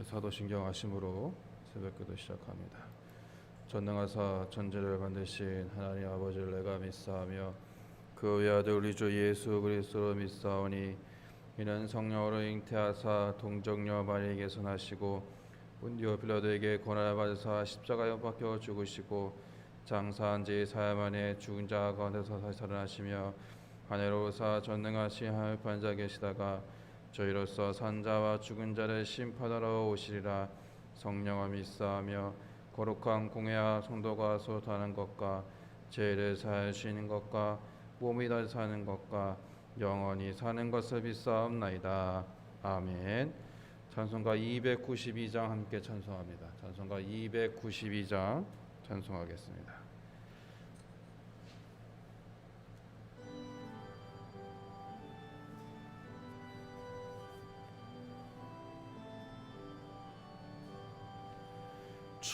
사도신경하심으로 새벽기도 시작합니다. 전능하사 천지를 만드신 하나님 아버지를 내가 믿사하며 그 외아들 우리 주 예수 그리스도로 믿사오니 이는 성령으로 잉태하사 동정녀 마리에게서 나시고 본디오 빌라도에게 고난을 받으사 십자가에 못 박혀 죽으시고 장사한 지 사흘 만에 죽은 자 가운데서 다시 살아나시며 하늘로 오사 전능하신 하늘 판자 계시다가 저희로서 산자와 죽은 자를 심판하러 오시리라. 성령을 믿사하며 거룩한 공회와 성도가 소통하는 것과 죄를 사하시는 것과 몸이 다시 사는 것과 영원히 사는 것을 믿사옵나이다. 아멘. 찬송가 292장 함께 찬송합니다. 찬송가 292장 찬송하겠습니다.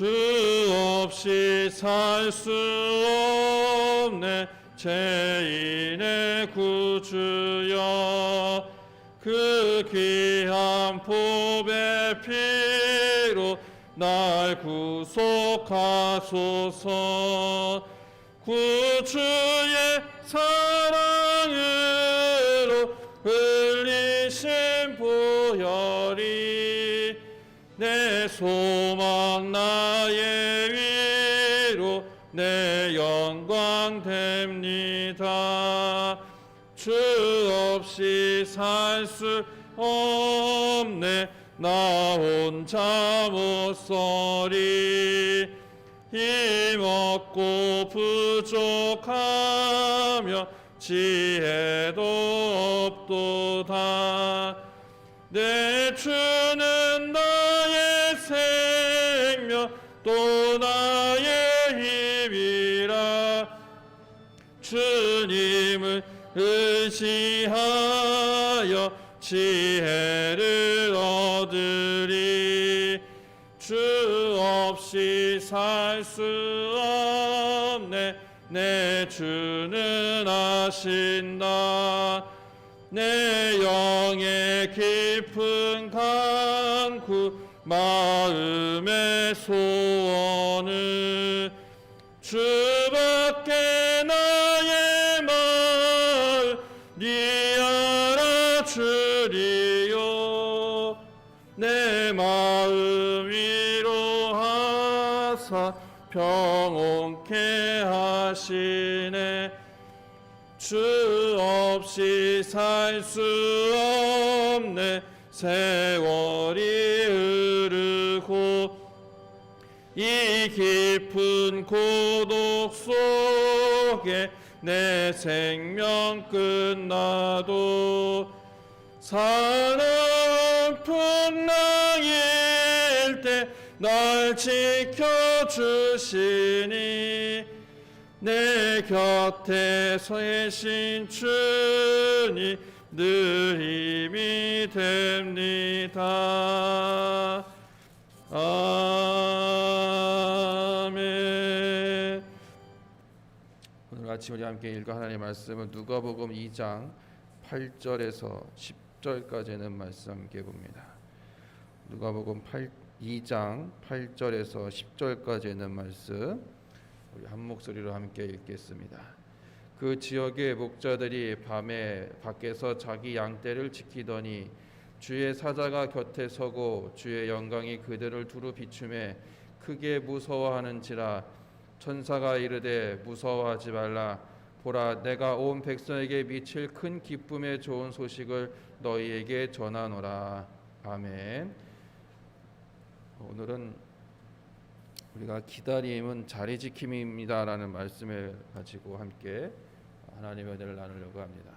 주 없이 살 수 없네 죄인의 구주여 그 귀한 보배 피로 날 구속하소서 구주의 사랑으로 흘리신 보혈이 내 소망 나의 위로 내 영광 됩니다. 주 없이 살 수 없네 나 혼자 못 서리 힘없고 부족하며 지혜도 없도다. 내 주는 나의 생명 또 나의 힘이라. 주님을 의지하여 지혜를 얻으리. 주 없이 살 수 없네 내 주는 아신다. 내 영의 깊은 간구 마음의 소원을 주밖에 나의 마음 네 알아주리요. 내 마음 위로하사 평온케 하시네. 주 없이 살 수 없네 세월이 흐르고 이 깊은 고독 속에 내 생명 끝나도 사랑 풍랑일 때 날 지켜주시니 내 곁에 서신 주님 늘 힘이 됩니다. 아멘. 오늘 아침 우리 함께 읽어 하나님의 말씀은 누가복음 2장 8절에서 10절까지는 말씀 함께 봅니다. 누가복음 2장 8절에서 10절까지는 말씀 우리 한 목소리로 함께 읽겠습니다. 그 지역의 목자들이 밤에 밖에서 자기 양떼를 지키더니 주의 사자가 곁에 서고 주의 영광이 그들을 두루 비추매 크게 무서워하는지라. 천사가 이르되 무서워하지 말라. 보라 내가 온 백성에게 미칠 큰 기쁨의 좋은 소식을 너희에게 전하노라. 아멘. 오늘은 우리가 기다림은 자리지킴입니다 라는 말씀을 가지고 함께 하나님의 은혜를 나누려고 합니다.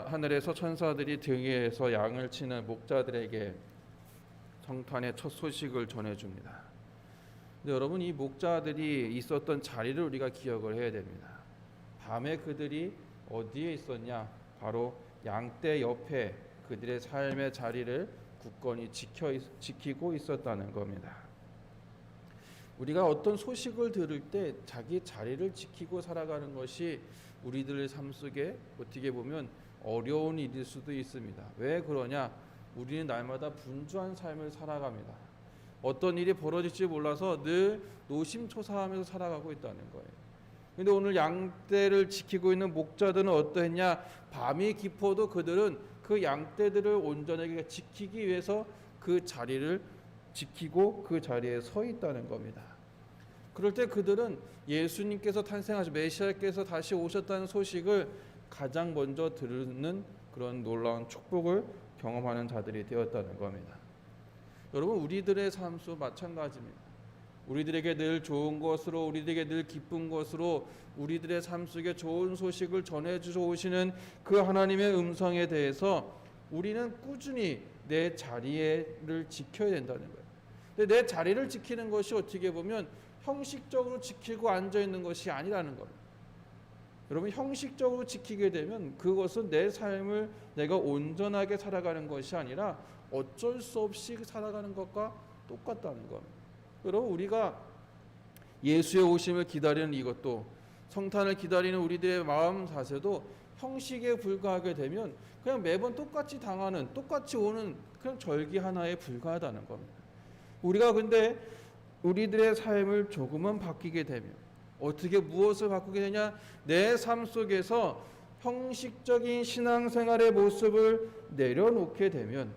하늘에서 천사들이 등에서 양을 치는 목자들에게 성탄의 첫 소식을 전해줍니다. 근데 여러분, 이 목자들이 있었던 자리를 우리가 기억을 해야 됩니다. 밤에 그들이 어디에 있었냐? 바로 양떼 옆에 그들의 삶의 자리를 굳건히 지키고 있었다는 겁니다. 우리가 어떤 소식을 들을 때 자기 자리를 지키고 살아가는 것이 우리들의 삶 속에 어떻게 보면 어려운 일일 수도 있습니다. 왜 그러냐? 우리는 날마다 분주한 삶을 살아갑니다. 어떤 일이 벌어질지 몰라서 늘 노심초사하면서 살아가고 있다는 거예요. 근데 오늘 양떼를 지키고 있는 목자들은 어떠했냐? 밤이 깊어도 그들은 그 양떼들을 온전하게 지키기 위해서 그 자리를 지키고 그 자리에 서 있다는 겁니다. 그럴 때 그들은 예수님께서 탄생하신 메시아께서 다시 오셨다는 소식을 가장 먼저 듣는 그런 놀라운 축복을 경험하는 자들이 되었다는 겁니다. 여러분, 우리들의 삶도 마찬가지입니다. 우리들에게 늘 좋은 것으로, 우리들에게 늘 기쁜 것으로 우리들의 삶 속에 좋은 소식을 전해주셔 오시는 그 하나님의 음성에 대해서 우리는 꾸준히 내 자리를 지켜야 된다는 거예요. 근데 내 자리를 지키는 것이 어떻게 보면 형식적으로 지키고 앉아있는 것이 아니라는 겁니다. 여러분, 형식적으로 지키게 되면 그것은 내 삶을 내가 온전하게 살아가는 것이 아니라 어쩔 수 없이 살아가는 것과 똑같다는 겁니다. 여러분, 우리가 예수의 오심을 기다리는 이것도, 성탄을 기다리는 우리들의 마음 자세도 형식에 불과하게 되면 그냥 매번 똑같이 당하는, 똑같이 오는 그런 절기 하나에 불과하다는 겁니다. 우리가 근데 우리들의 삶을 조금은 바뀌게 되면, 어떻게 무엇을 바꾸게 되냐? 내 삶 속에서 형식적인 신앙생활의 모습을 내려놓게 되면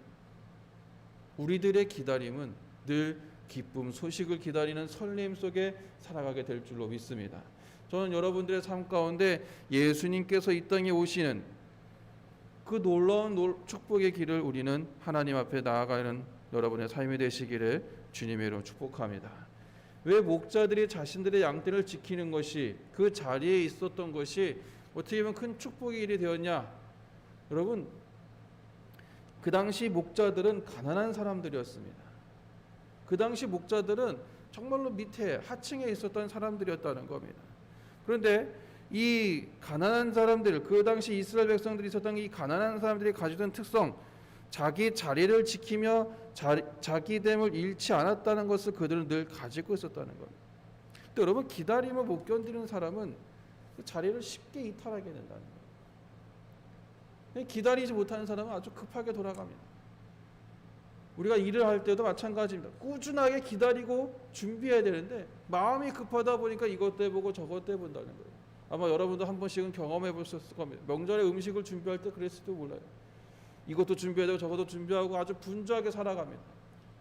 우리들의 기다림은 늘 기쁨, 소식을 기다리는 설렘 속에 살아가게 될 줄로 믿습니다. 저는 여러분들의 삶 가운데 예수님께서 이 땅에 오시는 그 놀라운 축복의 길을 우리는 하나님 앞에 나아가는 여러분의 삶이 되시기를 주님의 이름으로 축복합니다. 왜 목자들이 자신들의 양떼를 지키는 것이, 그 자리에 있었던 것이 어떻게 보면 큰 축복의 일이 되었냐? 여러분, 그 당시 목자들은 가난한 사람들이었습니다. 그 당시 목자들은 정말로 밑에 하층에 있었던 사람들이었다는 겁니다. 그런데 이 가난한 사람들, 그 당시 이스라엘 백성들이 있었던 이 가난한 사람들이 가지던 특성, 자기 자리를 지키며 자기됨을 잃지 않았다는 것을 그들은 늘 가지고 있었다는 겁니다. 또 여러분, 기다림을 못 견디는 사람은 그 자리를 쉽게 이탈하게 된다는 거예요. 기다리지 못하는 사람은 아주 급하게 돌아갑니다. 우리가 일을 할 때도 마찬가지입니다. 꾸준하게 기다리고 준비해야 되는데 마음이 급하다 보니까 이것도 해보고 저것도 해본다는 거예요. 아마 여러분도 한 번씩은 경험해 보셨을 겁니다. 명절에 음식을 준비할 때 그랬을지도 몰라요. 이것도 준비해야 되고 저것도 준비하고 아주 분주하게 살아갑니다.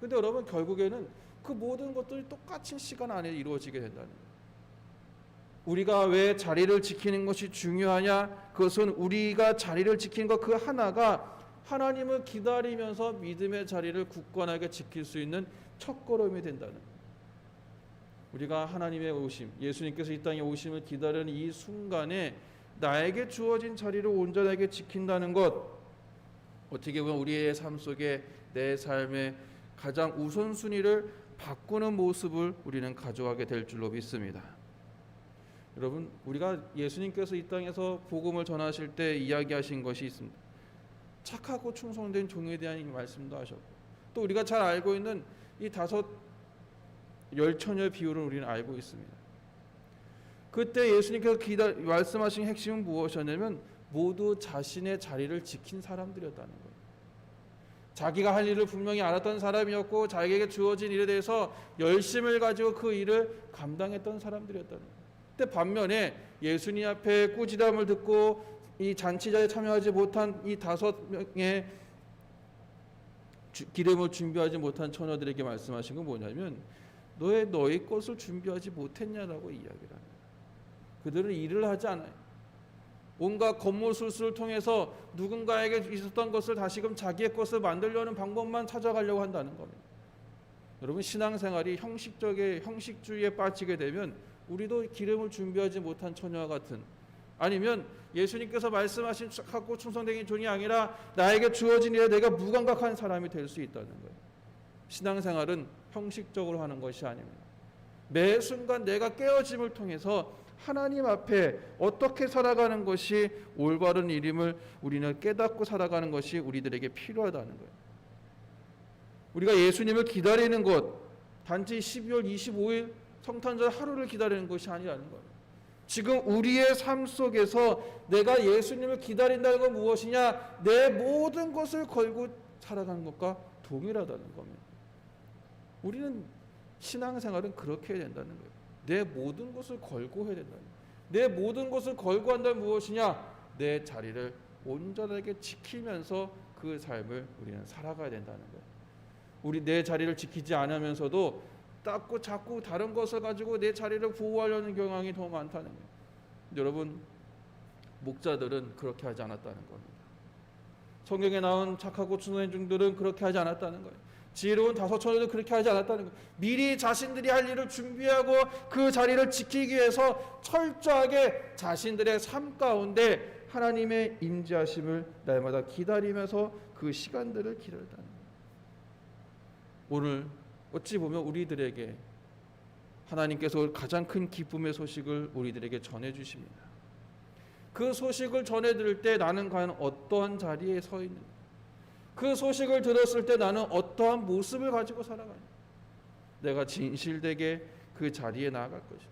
근데 여러분, 결국에는 그 모든 것들이 똑같은 시간 안에 이루어지게 된다는 거예요. 우리가 왜 자리를 지키는 것이 중요하냐? 그것은 우리가 자리를 지키는 것 그 하나가 하나님을 기다리면서 믿음의 자리를 굳건하게 지킬 수 있는 첫걸음이 된다는 거예요. 우리가 하나님의 오심, 예수님께서 이 땅에 오심을 기다리는 이 순간에 나에게 주어진 자리를 온전하게 지킨다는 것, 어떻게 보면 우리의 삶 속에 내 삶의 가장 우선순위를 바꾸는 모습을 우리는 가져가게 될 줄로 믿습니다. 여러분, 우리가 예수님께서 이 땅에서 복음을 전하실 때 이야기하신 것이 있습니다. 착하고 충성된 종에 대한 말씀도 하셨고, 또 우리가 잘 알고 있는 이 5 열처녀의 비유를 우리는 알고 있습니다. 그때 예수님께서 말씀하신 핵심은 무엇이었냐면 모두 자신의 자리를 지킨 사람들이었다는 거예요. 자기가 할 일을 분명히 알았던 사람이었고 자기에게 주어진 일에 대해서 열심을 가지고 그 일을 감당했던 사람들이었다는 거예요. 근데 반면에 예수님 앞에 꾸지람을 듣고 이 잔치자에 참여하지 못한 이 5명의 기름을 준비하지 못한 처녀들에게 말씀하신 건 뭐냐면 너희 것을 준비하지 못했냐라고 이야기를 합니다. 그들은 일을 하지 않아요. 온갖 겉모술수를 통해서 누군가에게 있었던 것을 다시금 자기의 것을 만들려는 방법만 찾아가려고 한다는 겁니다. 여러분, 신앙생활이 형식주의에 빠지게 되면 우리도 기름을 준비하지 못한 처녀와 같은, 아니면 예수님께서 말씀하신 착하고 충성된 종이 아니라 나에게 주어진 일에 내가 무감각한 사람이 될 수 있다는 거예요. 신앙생활은 형식적으로 하는 것이 아닙니다. 매 순간 내가 깨어짐을 통해서 하나님 앞에 어떻게 살아가는 것이 올바른 일임을 우리는 깨닫고 살아가는 것이 우리들에게 필요하다는 거예요. 우리가 예수님을 기다리는 것, 단지 12월 25일 성탄절 하루를 기다리는 것이 아니라는 거예요. 지금 우리의 삶 속에서 내가 예수님을 기다린다는 건 무엇이냐? 내 모든 것을 걸고 살아가는 것과 동일하다는 겁니다. 우리는 신앙생활은 그렇게 해야 된다는 거예요. 내 모든 것을 걸고 해야 된다는 거예요. 내 모든 것을 걸고 한다면 무엇이냐? 내 자리를 온전하게 지키면서 그 삶을 우리는 살아가야 된다는 거예요. 우리 내 자리를 지키지 않으면서도 자꾸 다른 것을 가지고 내 자리를 보호하려는 경향이 더 많다는 거예요. 여러분, 목자들은 그렇게 하지 않았다는 겁니다. 성경에 나온 착하고 순수한 종들은 그렇게 하지 않았다는 거예요. 지혜로운 다섯 처녀도 그렇게 하지 않았다는 거예요. 미리 자신들이 할 일을 준비하고 그 자리를 지키기 위해서 철저하게 자신들의 삶 가운데 하나님의 임재하심을 날마다 기다리면서 그 시간들을 기다렸다는 거예요. 오늘 어찌 보면 우리들에게 하나님께서 가장 큰 기쁨의 소식을 우리들에게 전해주십니다. 그 소식을 전해드릴 때 나는 과연 어떠한 자리에 서 있는가? 그 소식을 들었을 때 나는 어떠한 모습을 가지고 살아가냐? 내가 진실되게 그 자리에 나아갈 것이다.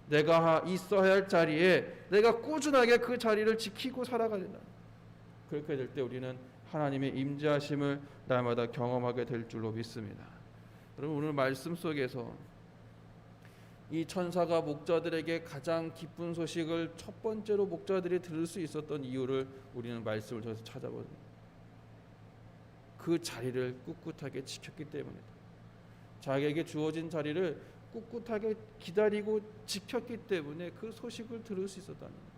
내가 있어야 할 자리에 내가 꾸준하게 그 자리를 지키고 살아가야 된다. 그렇게 될 때 우리는 하나님의 임재하심을 날마다 경험하게 될 줄로 믿습니다. 여러분, 오늘 말씀 속에서 이 천사가 목자들에게 가장 기쁜 소식을 첫 번째로 목자들이 들을 수 있었던 이유를 우리는 말씀을 통해서 찾아봅니다. 그 자리를 꿋꿋하게 지켰기 때문이다. 자기에게 주어진 자리를 꿋꿋하게 기다리고 지켰기 때문에 그 소식을 들을 수 있었다는 거예요.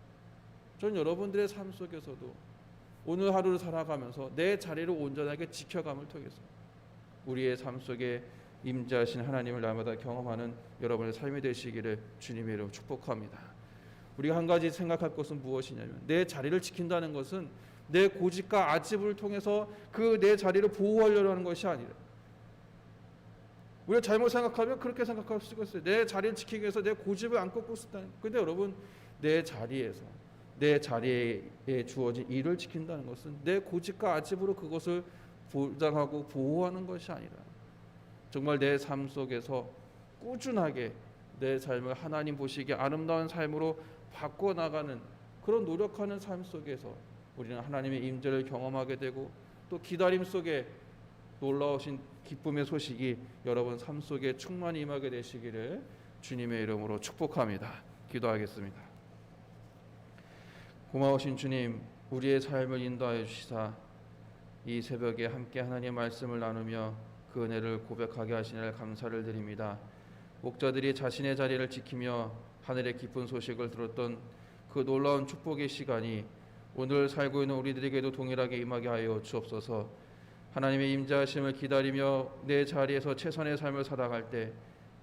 전 여러분들의 삶 속에서도 오늘 하루를 살아가면서 내 자리를 온전하게 지켜감을 통해서 우리의 삶 속에 임재하신 하나님을 날마다 경험하는 여러분의 삶이 되시기를 주님의 이름으로 축복합니다. 우리가 한 가지 생각할 것은 무엇이냐면, 내 자리를 지킨다는 것은 내 고집과 아집을 통해서 그 내 자리를 보호하려고 하는 것이 아니라, 우리가 잘못 생각하면 그렇게 생각할 수가 있어요. 내 자리를 지키기 위해서 내 고집을 안 꺾고 있다는. 그런데 여러분, 내 자리에서 내 자리에 주어진 일을 지킨다는 것은 내 고집과 아집으로 그것을 보장하고 보호하는 것이 아니라, 정말 내 삶 속에서 꾸준하게 내 삶을 하나님 보시기에 아름다운 삶으로 바꿔나가는 그런 노력하는 삶 속에서 우리는 하나님의 임재를 경험하게 되고, 또 기다림 속에 놀라우신 기쁨의 소식이 여러분 삶 속에 충만히 임하게 되시기를 주님의 이름으로 축복합니다. 기도하겠습니다. 고마우신 주님, 우리의 삶을 인도하여 주시사 이 새벽에 함께 하나님의 말씀을 나누며 그 은혜를 고백하게 하시니 감사를 드립니다. 목자들이 자신의 자리를 지키며 하늘의 기쁜 소식을 들었던 그 놀라운 축복의 시간이 오늘 살고 있는 우리들에게도 동일하게 임하게 하여 주옵소서. 하나님의 임재하심을 기다리며 내 자리에서 최선의 삶을 살아갈 때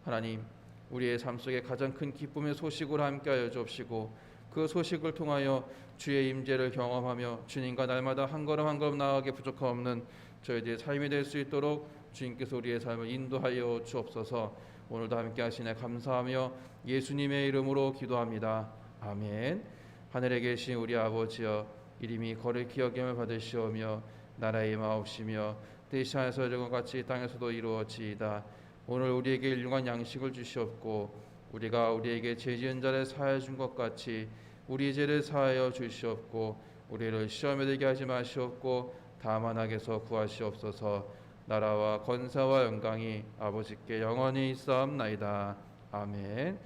하나님, 우리의 삶 속에 가장 큰 기쁨의 소식으로 함께하여 주옵시고, 그 소식을 통하여 주의 임재를 경험하며 주님과 날마다 한 걸음 한 걸음 나아가게 부족함 없는 저희들의 삶이 될 수 있도록 주님께서 우리의 삶을 인도하여 주옵소서. 오늘도 함께 하시네 감사하며 예수님의 이름으로 기도합니다. 아멘. 하늘에 계신 우리 아버지여, 이름이 거룩히 여김을 받으시오며 나라의 임하옵시며 뜻이 하늘에서 이룬 것 같이 땅에서도 이루어지이다. 오늘 우리에게 일용할 양식을 주시옵고, 우리가 우리에게 죄 지은 자를 사하여 준 것 같이 우리 죄를 사하여 주시옵고, 우리를 시험에 들게 하지 마시옵고 다만 악에서 구하시옵소서. 나라와 권세와 영광이 아버지께 영원히 있사옵나이다. 아멘.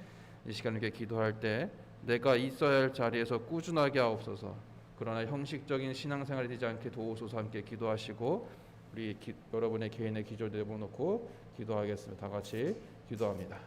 이 시간 이렇게 기도할 때 내가 있어야 할 자리에서 꾸준하게 하옵소서. 그러나 형식적인 신앙생활이 되지 않게 도우소서. 함께 기도하시고 우리 여러분의 개인의 기도를 내려놓고 기도하겠습니다. 다 같이 기도합니다.